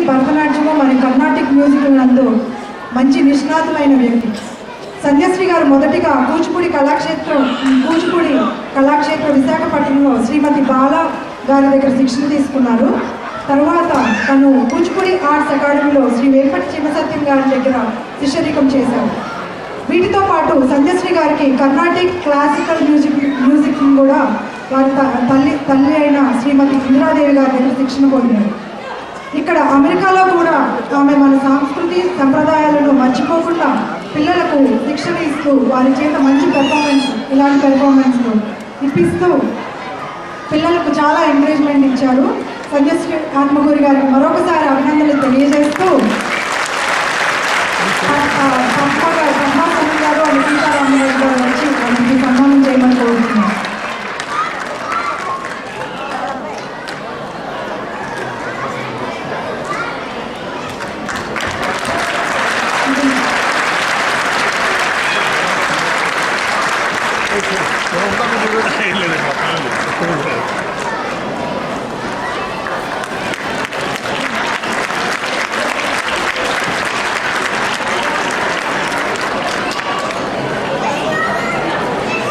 భరతనాట్యము మరియు కర్ణాటిక్ మ్యూజిక్ నందు మంచి నిష్ణాతులైన వ్యక్తి. సంధ్యశ్రీ గారు మొదటిగా కూచిపూడి కళాక్షేత్ర విశాఖపట్నంలో శ్రీమతి బాల గారి దగ్గర శిక్షణ తీసుకున్నారు. తరువాత తను కూచిపూడి ఆర్ట్స్ అకాడమీలో శ్రీ వేపటి చిన్నసత్యం గారి దగ్గర శిష్యరికం చేశారు. వీటితో పాటు సంధ్యశ్రీ గారికి కర్ణాటిక్ క్లాసికల్ మ్యూజిక్ కూడా వారి తల్లి అయిన శ్రీమతి ఇందిరాదేవి గారి దగ్గర శిక్షణ పొందారు. ఇక్కడ అమెరికాలో కూడా ఆమె మన సంస్కృతి సంప్రదాయాలను మర్చిపోకుండా పిల్లలకు శిక్షణ ఇస్తూ వారి చేత మంచి ఇలాంటి పెర్ఫార్మెన్స్ ఇప్పిస్తూ పిల్లలకు చాలా ఎంకరేజ్మెంట్ ఇచ్చారు. సంధ్యశ్రీ ఆత్మకూరి గారికి మరొకసారి అభినందనలు తెలియజేస్తూ పద్మాసనం గారు అని సీతారామరాజు గారు వచ్చి మనకి సన్మానం చేయమని కోరుతున్నాం.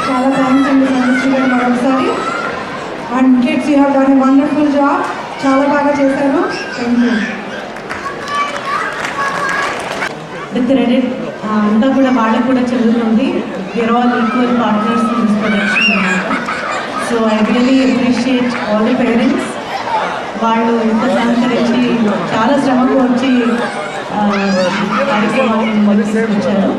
చాలా థ్యాంక్స్ అండి సంధ్యశ్రీ గారు మరొకసారి. And kids you have done a wonderful job, చాలా బాగా చేశారు. Thank you. విత్ క్రెడిట్ అంతా కూడా వాళ్ళకు కూడా చెల్లుతుంది. We're all equal partners in this production అనమాట. So I really appreciate all the parents. వాళ్ళు ఇంత సహకరించి చాలా శ్రమకు వచ్చి కార్యక్రమాన్ని మొదలుపెట్టారు.